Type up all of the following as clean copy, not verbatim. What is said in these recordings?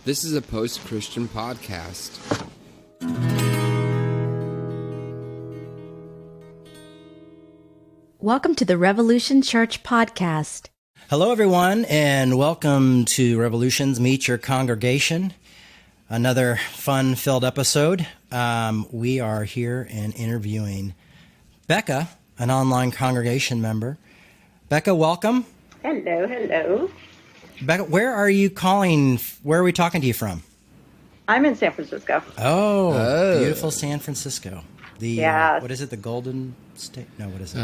This is a post-Christian podcast. Welcome to the Revolution Church podcast. Hello, everyone, and welcome to Revolutions Meet Your Congregation. Another fun-filled episode. We are here and interviewing Becca, an online congregation member. Becca, welcome. Hello. Becca, where are you calling? Where are we talking to you from? I'm in San Francisco. Oh. Beautiful San Francisco. Yes. What is it? The Golden State? No, what is it?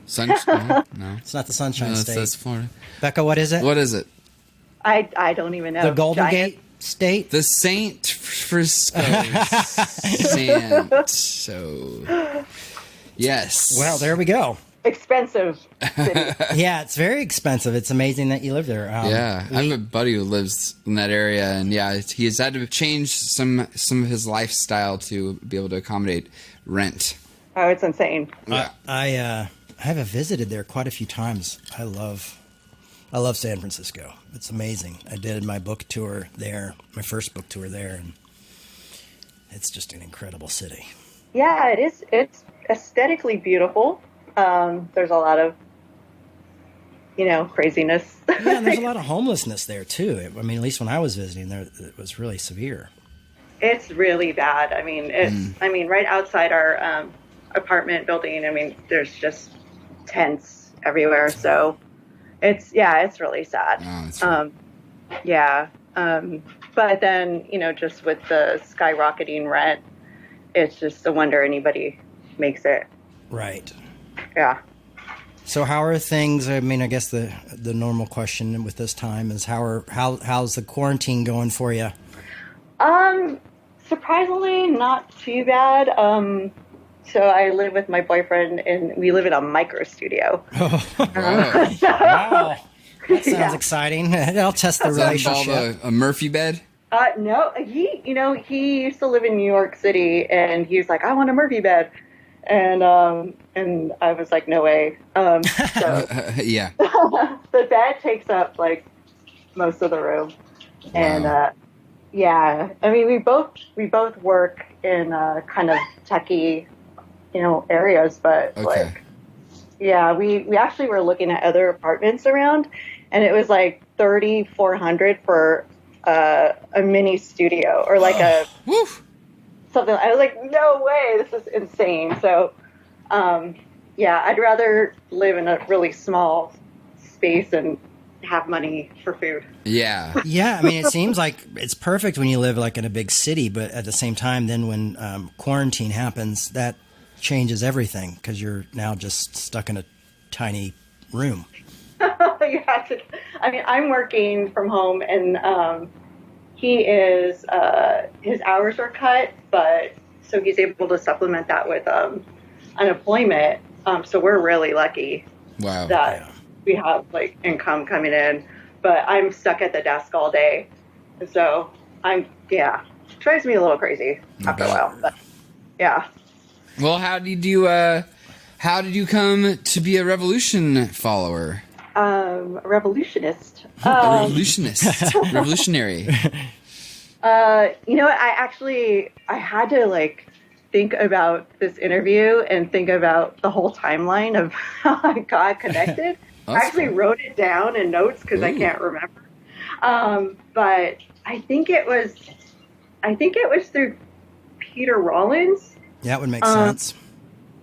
Sunshine? No. It's not the Sunshine State. That's Florida. But what is it? What is it? I don't even know. The Golden Gate State? The Saint Frisco. Sant. So, yes. Well, there we go. Expensive city. Yeah, it's very expensive. It's amazing that you live there. Yeah, I have a buddy who lives in that area, and yeah, he's had to change some of his lifestyle to be able to accommodate rent. Oh, it's insane. Yeah. I have visited there quite a few times. I love San Francisco. It's amazing. I did my book tour there, my first book tour there, and it's just an incredible city. Yeah, it is. It's aesthetically beautiful. There's a lot of, craziness. Yeah, and there's a lot of homelessness there too. I mean, at least when I was visiting there, it was really severe. It's really bad. I mean, right outside our apartment building, I mean, there's just tents everywhere. So it's really sad. Oh, but then, just with the skyrocketing rent, it's just a wonder anybody makes it. Right. Yeah. So how are things? I mean, I guess the normal question with this time is how's the quarantine going for you? Surprisingly, not too bad. So I live with my boyfriend, and we live in a micro studio. Oh, wow. wow. That sounds exciting. I'll test the Does that relationship. involve a Murphy bed? No, he used to live in New York City, and he's like, I want a Murphy bed. And I was like, no way. So Yeah. the bed takes up like most of the room. Wow. And, yeah, I mean, we both work in kind of techie, areas, but Okay. we actually were looking at other apartments around, and it was like $3,400 for a mini studio or like Woo. something. I was like, no way, this is insane. So, I'd rather live in a really small space and have money for food. Yeah. Yeah, I mean, it seems like it's perfect when you live like in a big city, but at the same time, then when quarantine happens, that changes everything because you're now just stuck in a tiny room. I'm working from home, and he is his hours are cut, but so he's able to supplement that with unemployment. So we're really lucky Wow. that we have like income coming in, but I'm stuck at the desk all day. So drives me a little crazy after a while, but yeah. Well, how did you come to be a Revolution follower? A revolutionist. A revolutionist. Revolutionary. I had to like think about this interview and think about the whole timeline of how I got connected. I actually wrote it down in notes because I can't remember. But I think it was through Peter Rollins. Yeah, it would make sense.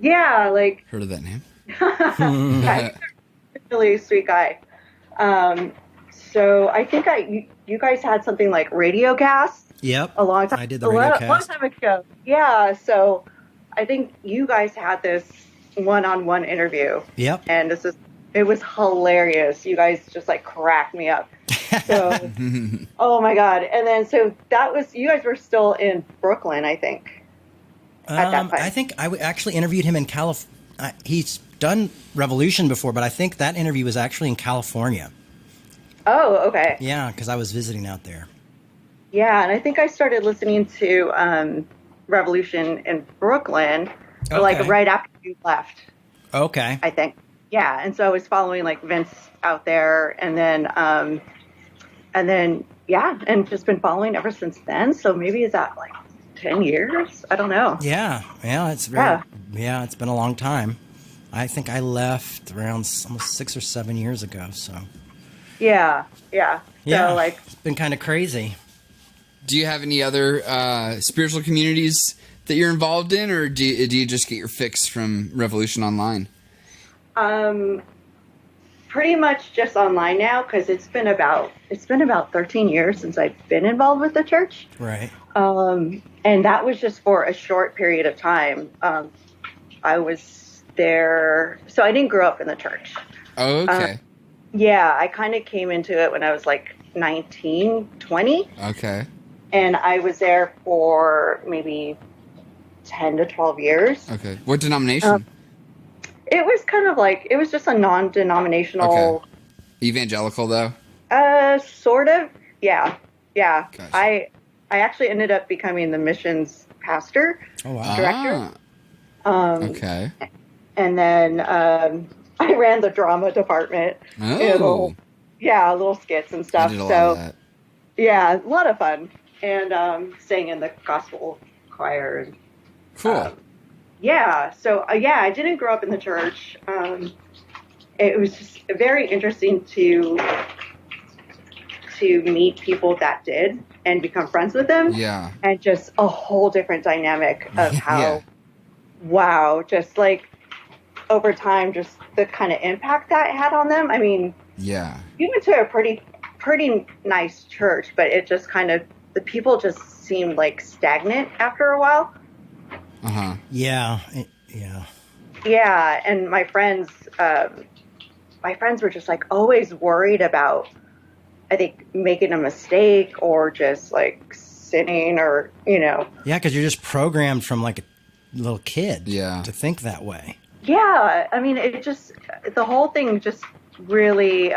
Yeah, like Heard of that name? yeah, he's a really sweet guy. So I think you guys had something like Radio Cast. Yep. A long time. I did the radio A long cast. time ago. Yeah. So I think you guys had this one-on-one interview. Yep. And it was hilarious. You guys just like cracked me up. So, oh my God. And then, so you guys were still in Brooklyn, I think. At that time. I think I actually interviewed him in California. He's done Revolution before, but I think that interview was actually in California. Oh, okay. Yeah, because I was visiting out there. Yeah, and I think I started listening to Revolution in Brooklyn, like right after you left. Okay. I think. Yeah, and so I was following like Vince out there, and then yeah, and just been following ever since then. So maybe is that like 10 years? I don't know. Yeah. It's it's been a long time. I think I left around almost 6 or 7 years ago. So Yeah. yeah, So like, it's been kind of crazy. Do you have any other spiritual communities that you're involved in, or do you just get your fix from Revolution Online? pretty much just online now, because it's been about 13 years since I've been involved with the church. Right. And that was just for a short period of time. I was there, so I didn't grow up in the church. Oh, okay. Yeah, I kind of came into it when I was like 19, 20. Okay. And I was there for maybe 10 to 12 years. Okay. What denomination? It was kind of like, it was just a non-denominational. Okay. Evangelical, though? Sort of. Yeah. Gotcha. I actually ended up becoming the missions pastor. Oh, wow. Director. Okay. And then I ran the drama department. Oh. Little skits and I stuff. did a lot So of that. yeah, a lot of fun. And sang in the gospel choir. Cool. So I didn't grow up in the church. It was just very interesting to meet people that did and become friends with them. Yeah. And just a whole different dynamic of how, Yeah. wow, just like over time, just the kind of impact that had on them. I mean, Yeah. we went to a pretty nice church, but it just kind of, the people just seemed like stagnant after a while. Uh-huh. Yeah. Yeah, and my friends were just like always worried about, I think, making a mistake or just like sinning or, Yeah, because you're just programmed from like a little kid to think that way. Yeah, I mean, the whole thing just really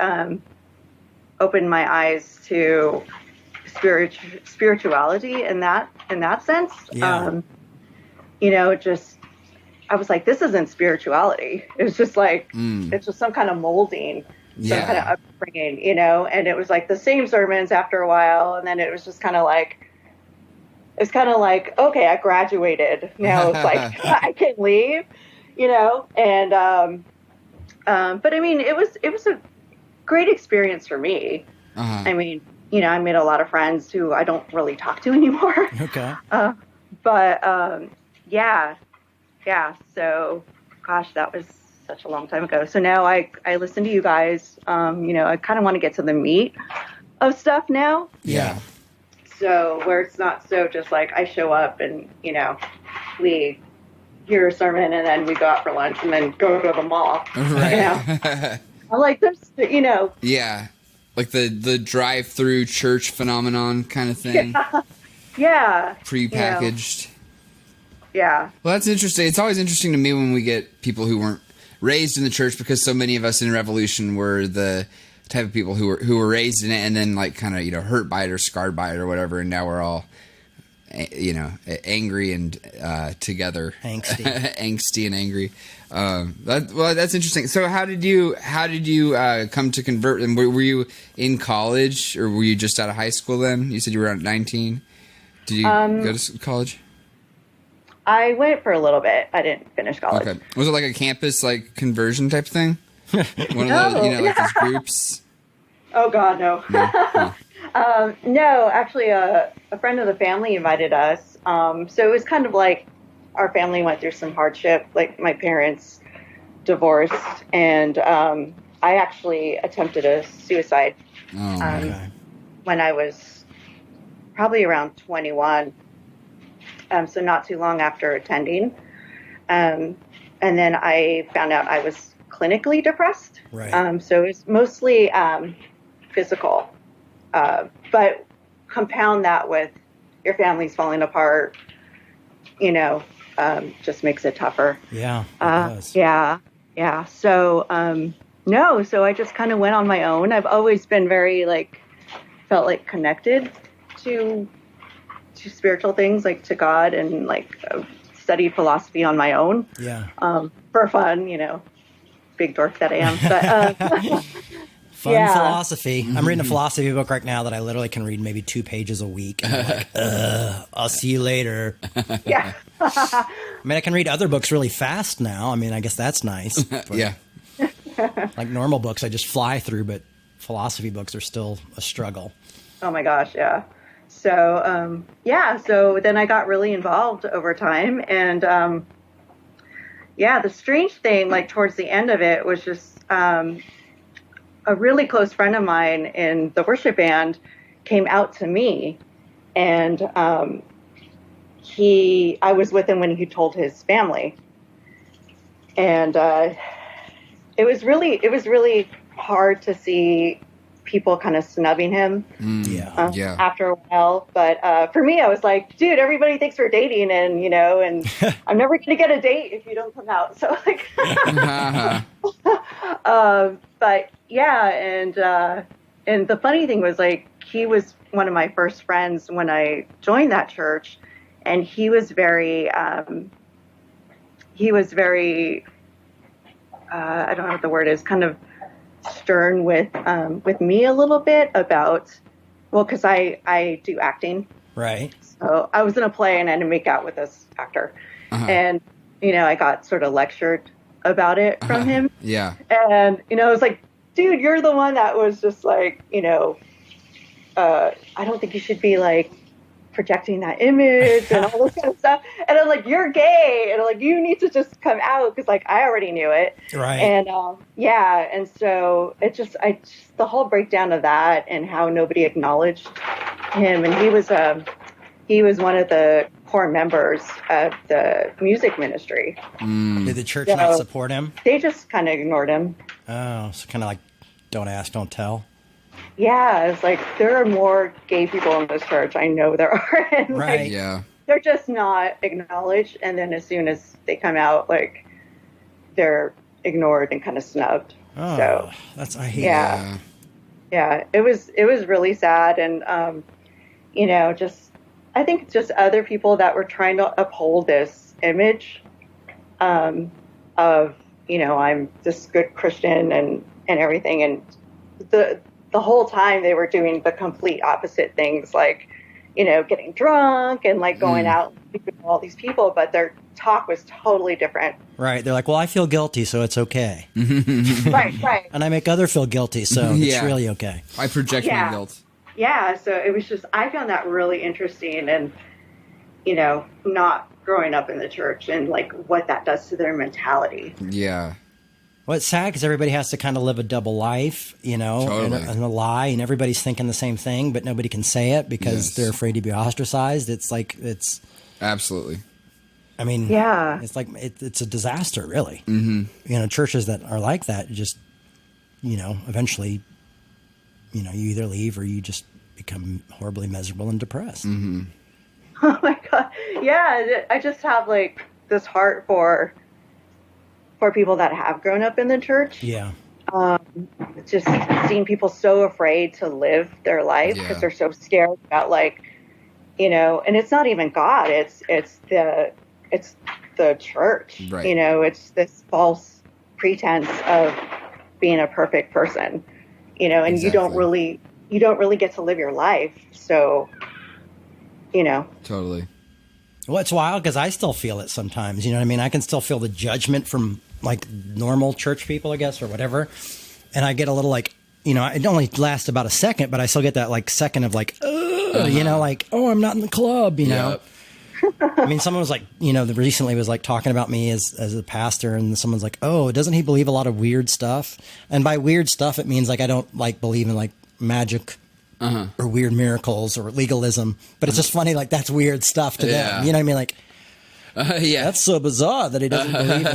opened my eyes to spirituality in that sense. Yeah. I was like, this isn't spirituality. It's just like, it's just some kind of molding, some kind of upbringing, and it was like the same sermons after a while. And then it was just kind of like, okay, I graduated. Now it's like, I can leave, and, but I mean, it was a great experience for me. Uh-huh. I mean, I made a lot of friends who I don't really talk to anymore. Okay. Yeah. So, gosh, that was such a long time ago. So now I listen to you guys. I kind of want to get to the meat of stuff now. Yeah. So where it's not so just like I show up and, we hear a sermon and then we go out for lunch and then go to the mall. Right. I'm like, this, Yeah. Like the drive-through church phenomenon kind of thing. Yeah. Prepackaged. Yeah. Well, that's interesting. It's always interesting to me when we get people who weren't raised in the church, because so many of us in Revolution were the type of people who were raised in it and then like kind of, hurt by it or scarred by it or whatever. And now we're all, angry and together. Angsty. Angsty and angry. That's interesting. So how did you come to convert? And were you in college or were you just out of high school then? You said you were around 19. Did you go to college? I went for a little bit. I didn't finish college. Okay. Was it like a campus conversion type thing? One of those, like those groups? Oh God, no. No. No, actually, a friend of the family invited us. So it was kind of like our family went through some hardship. Like my parents divorced, and I actually attempted a suicide when I was probably around 21. So not too long after attending. And then I found out I was clinically depressed. Right. So it's mostly physical. But compound that with your family's falling apart, just makes it tougher. Yeah. It does. Yeah. So, so I just kind of went on my own. I've always been very felt like connected to spiritual things, like to God, and studied philosophy on my own. Yeah. For fun, big dork that I am. But Fun philosophy. I'm reading a philosophy book right now that I literally can read maybe 2 pages a week. And I'm like, I'll see you later. Yeah. I mean, I can read other books really fast now. I mean, I guess that's nice. But Yeah. like normal books, I just fly through, but philosophy books are still a struggle. Oh my gosh, yeah. So, so then I got really involved over time. And, the strange thing, like towards the end of it, was just a really close friend of mine in the worship band came out to me. And I was with him when he told his family. And it was really hard to see people kind of snubbing him after a while. But for me, I was like, dude, everybody thinks we're dating and, and I'm never going to get a date if you don't come out. So like, but yeah. And the funny thing was like, he was one of my first friends when I joined that church, and he was very, I don't know what the word is, kind of stern with me a little bit about, because I do acting. Right. So I was in a play and I had to make out with this actor. And, I got sort of lectured about it from him. Yeah. And, I was like, dude, you're the one that was just like, I don't think you should be like projecting that image and all this kind of stuff. And I'm like, you're gay. And I'm like, you need to just come out, because like I already knew it. Right. And and so the whole breakdown of that and how nobody acknowledged him. And he was one of the core members of the music ministry. Did the church not support him? They just kind of ignored him. Oh, so kind of like, don't ask, don't tell. Yeah, it's like there are more gay people in this church. I know there are. And right. Like, Yeah. they're just not acknowledged. And then as soon as they come out, like they're ignored and kind of snubbed. Oh, so I hate that. Yeah. It was really sad. And, I think just other people that were trying to uphold this image, of, I'm this good Christian and everything. And the whole time they were doing the complete opposite things, like, getting drunk and like going out with all these people, but their talk was totally different. Right. They're like, well, I feel guilty, so it's okay. Right. And I make others feel guilty, so it's really okay. I project my guilt. Yeah. So it was just, I found that really interesting, and, not growing up in the church and like what that does to their mentality. Yeah. Well, it's sad because everybody has to kind of live a double life, Totally. and a lie, and everybody's thinking the same thing, but nobody can say it because they're afraid to be ostracized. It's like, Absolutely. I mean, it's like, it's a disaster, really. Mm-hmm. Churches that are like that, just, eventually, you either leave or you just become horribly miserable and depressed. Mm-hmm. Oh my God. Yeah. I just have like this heart for people that have grown up in the church. Yeah. Just seeing people so afraid to live their life because they're so scared about like, and it's not even God. It's the church. Right. It's this false pretense of being a perfect person, and Exactly. you don't really get to live your life. So, Totally. Well, it's wild because I still feel it sometimes. You know what I mean? I can still feel the judgment from like normal church people, I guess, or whatever. And I get a little like, it only lasts about a second, but I still get that like second of like, like, oh, I'm not in the club, know? I mean, someone was like, recently was like talking about me as a pastor, and someone's like, oh, doesn't he believe a lot of weird stuff? And by weird stuff, it means like I don't like believe in like magic or weird miracles or legalism. But it's just funny, like that's weird stuff to them. You know what I mean? Like, that's so bizarre that he doesn't believe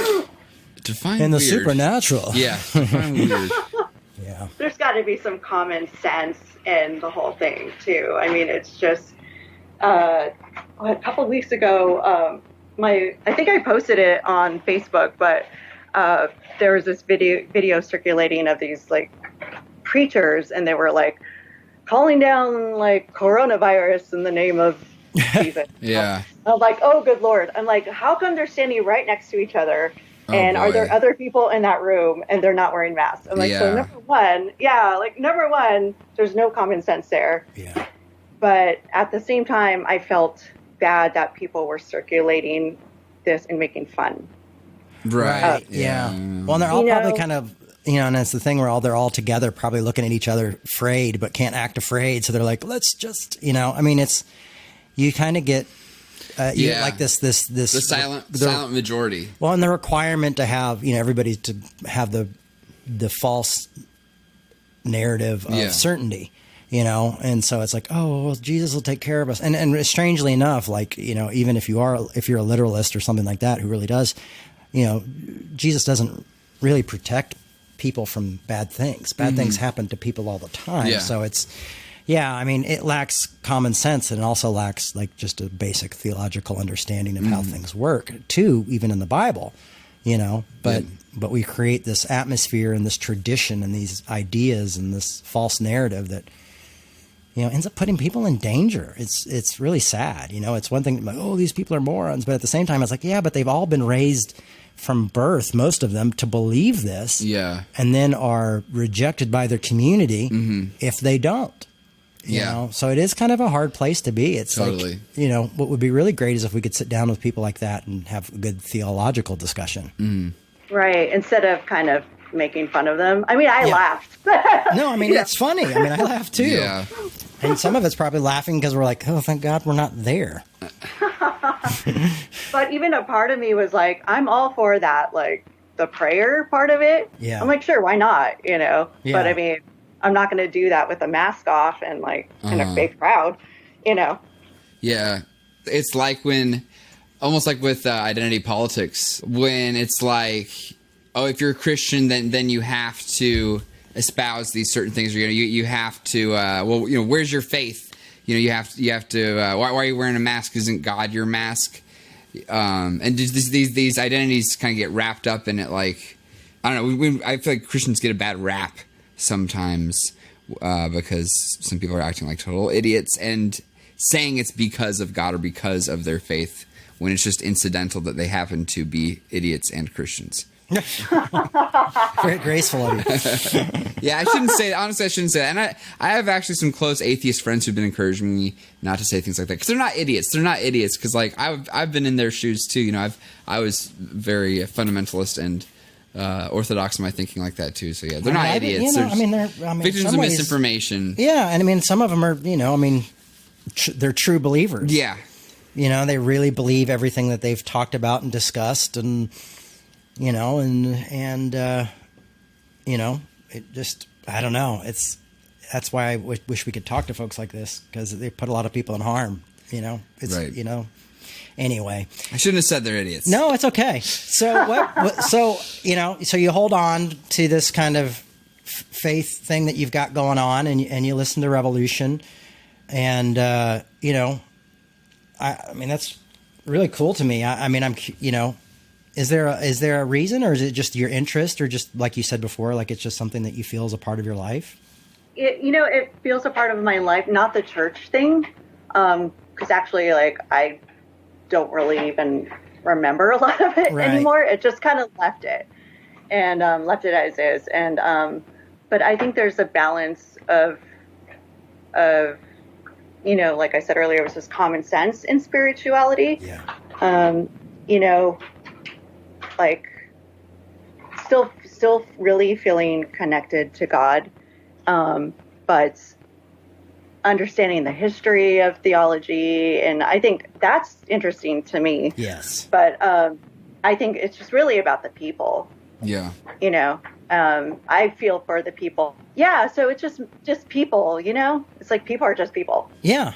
in Define the weird. supernatural. Yeah. Define weird. Yeah. There's got to be some common sense in the whole thing too. I mean, it's just a couple of weeks ago, I think I posted it on Facebook, but there was this video circulating of these like preachers, and they were like calling down like coronavirus in the name of Jesus. Yeah. I'm like, oh, good Lord. I'm like, how come they're standing right next to each other And are there boy. other people in that room and they're not wearing masks? I'm like, so Yeah. number one, there's no common sense there. Yeah. But at the same time, I felt bad that people were circulating this and making fun. Right. Yeah. Well, and they're all probably kind of, and it's the thing where they're all together, probably looking at each other afraid, but can't act afraid. So they're like, let's just, you kind of get, like this, The silent majority. Well, and the requirement to have, everybody to have the false narrative of certainty, and so it's like, oh, well, Jesus will take care of us. And strangely enough, like, even if you're a literalist or something like that, who really does, Jesus doesn't really protect people from bad things. Bad things happen to people all the time. Yeah. So it lacks common sense, and it also lacks like just a basic theological understanding of how things work too, even in the Bible, but we create this atmosphere and this tradition and these ideas and this false narrative that, ends up putting people in danger. It's really sad. It's one thing like, oh, these people are morons. But at the same time, it's like, yeah, but they've all been raised from birth, most of them, to believe this. Yeah. And then are rejected by their community if they don't. You know? So it is kind of a hard place to be. It's totally. Like, what would be really great is if we could sit down with people like that and have a good theological discussion. Right. Instead of kind of making fun of them. I mean, I laughed. No, it's funny. I laugh too. Yeah. And some of it's probably laughing because we're like, oh, thank God we're not there. But even a part of me was like, I'm all for that, like the prayer part of it. Yeah. I'm like, sure, why not? Yeah. But I mean, I'm not going to do that with a mask off and like in a fake crowd, Yeah. It's like almost like with identity politics, when it's like, oh, if you're a Christian, then you have to espouse these certain things. You have to, where's your faith? You have to. Why are you wearing a mask? Isn't God your mask? And just these identities kind of get wrapped up in it. Like, I don't know. I feel like Christians get a bad rap sometimes because some people are acting like total idiots and saying it's because of God or because of their faith, when it's just incidental that they happen to be idiots and Christians. Very graceful of you. Yeah, I shouldn't say that. Honestly, I shouldn't say that. And I have actually some close atheist friends who've been encouraging me not to say things like that, because they're not idiots. They're not idiots because, like, I've been in their shoes too. I was very fundamentalist and orthodox in my thinking like that too. So yeah, they're not idiots. they're victims of misinformation. Yeah, and some of them are, they're true believers. Yeah. They really believe everything that they've talked about and discussed, and it just, I don't know. That's why I wish we could talk to folks like this, because they put a lot of people in harm. Right. Anyway, I shouldn't have said they're idiots. No, it's okay. So so you hold on to this kind of faith thing that you've got going on, and you listen to Revolution, and I mean, that's really cool to me. I'm is there a reason, or is it just your interest, or just like you said before, like it's just something that you feel is a part of your life? It feels a part of my life, not the church thing, because actually, like, I don't really even remember a lot of it anymore. It just kind of left it as is. And but I think there's a balance of like I said earlier, it was just common sense in spirituality. Yeah. Like still really feeling connected to God, but understanding the history of theology, and I think that's interesting to me. Yes. But I think it's just really about the people. Yeah. I feel for the people. Yeah, so it's just people, It's like people are just people. Yeah.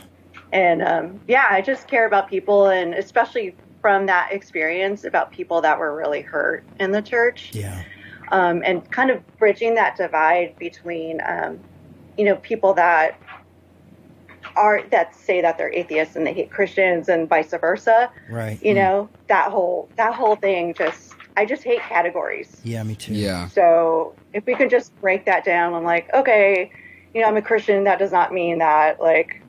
And I just care about people, and especially from that experience about people that were really hurt in the church. Yeah. And kind of bridging that divide between people that say that they're atheists and they hate Christians, and vice versa. Right. That whole thing, I just hate categories. Yeah, me too. Yeah. So if we could just break that down, I'm like, okay, I'm a Christian. That does not mean that, like,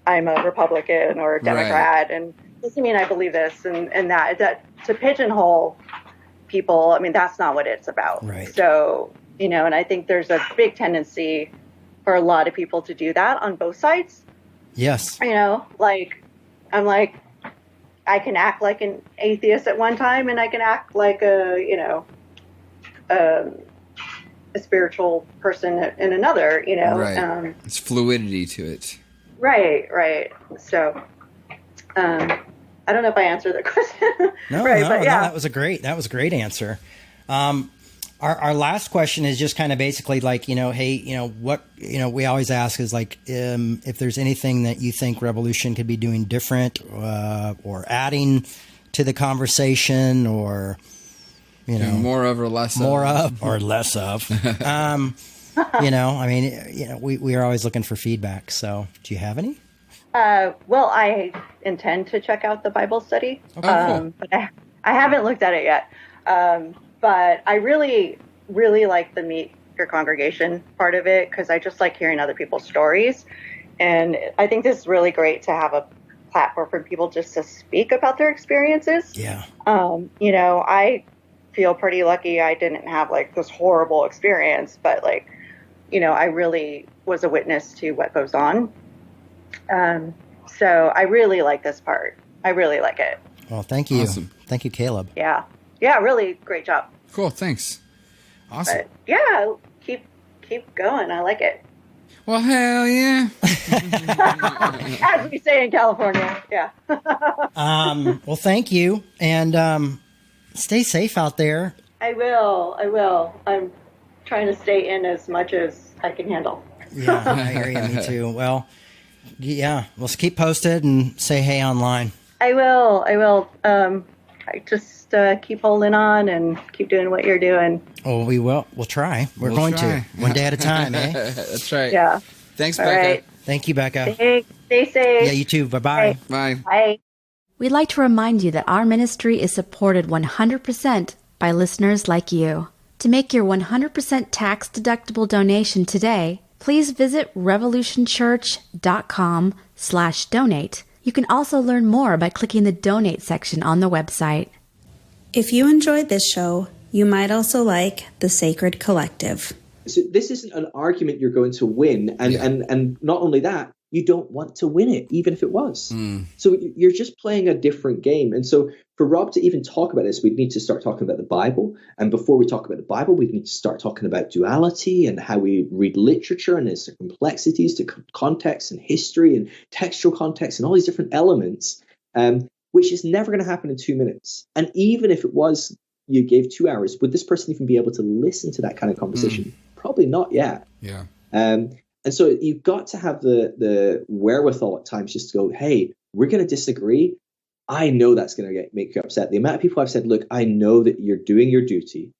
I'm a Republican or a Democrat, and doesn't mean I believe this and that to pigeonhole people. I mean, that's not what it's about. Right. So, and I think there's a big tendency for a lot of people to do that on both sides. Yes. Like, I'm like, I can act like an atheist at one time, and I can act like a spiritual person in another, Right. It's fluidity to it. Right. So, I don't know if I answered the question. No, that was a great answer. Our last question is just kind of basically like, hey, what, we always ask is like, if there's anything that you think Revolution could be doing different, or adding to the conversation, or, more of or less more of or less of. We are always looking for feedback. So do you have any? Well, I intend to check out the Bible study, cool. but I haven't looked at it yet. But I really, really like the meet your congregation part of it, because I just like hearing other people's stories. And I think this is really great to have a platform for people just to speak about their experiences. Yeah. I feel pretty lucky I didn't have like this horrible experience, but like, I really was a witness to what goes on. So I really like this part. I really like it. Well, thank you. Awesome. Thank you, Caleb. Yeah, really great job. Cool. Thanks. Awesome. But yeah, keep going. I like it. Well, hell yeah. As we say in California. Yeah. Well, thank you. And stay safe out there. I will. I'm trying to stay in as much as I can handle. Yeah, I hear you. Me too. Well, yeah, let's keep posted and say hey online. I will. I just keep holding on and keep doing what you're doing. Oh, we will. We'll try. We're going to. One day at a time, eh? That's right. Yeah. Thanks, All Becca. right. Thank you, Becca. Stay safe. Yeah, you too. Bye-bye. Bye. Bye. We'd like to remind you that our ministry is supported 100% by listeners like you. To make your 100% tax-deductible donation today, please visit revolutionchurch.com/donate. You can also learn more by clicking the donate section on the website. If you enjoyed this show, you might also like The Sacred Collective. So this isn't an argument you're going to win. And not only that, you don't want to win it, even if it was. So you're just playing a different game. And so for Rob to even talk about this, we'd need to start talking about the Bible. And before we talk about the Bible, we need to start talking about duality and how we read literature and its complexities to context and history and textual context and all these different elements, which is never going to happen in 2 minutes. And even if it was, you gave 2 hours, would this person even be able to listen to that kind of conversation? Probably not yet. Yeah. And so you've got to have the wherewithal at times just to go, hey, we're going to disagree. I know that's going to make you upset. The amount of people I've said, look, I know that you're doing your duty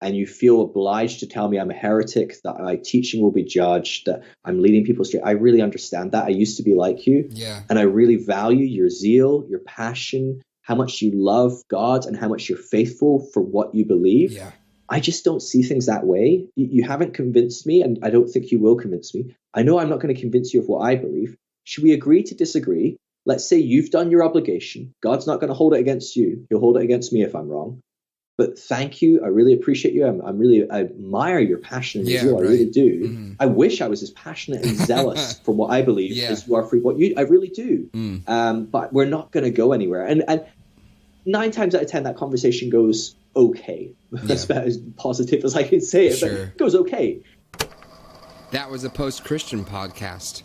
and you feel obliged to tell me I'm a heretic, that my teaching will be judged, that I'm leading people astray. I really understand that. I used to be like you. Yeah. And I really value your zeal, your passion, how much you love God and how much you're faithful for what you believe. Yeah. I just don't see things that way. You haven't convinced me, and I don't think you will convince me. I know I'm not going to convince you of what I believe. Should we agree to disagree? Let's say you've done your obligation. God's not going to hold it against you. He'll hold it against me if I'm wrong. But thank you. I really appreciate you. I admire your passion and your zeal. right. I really do. Mm-hmm. I wish I was as passionate and zealous for what I believe as you are for what you. I really do. But we're not going to go anywhere. And 9 times out of 10, that conversation goes okay. That's about as positive as I can say it. But it goes okay. That was a post-Christian podcast.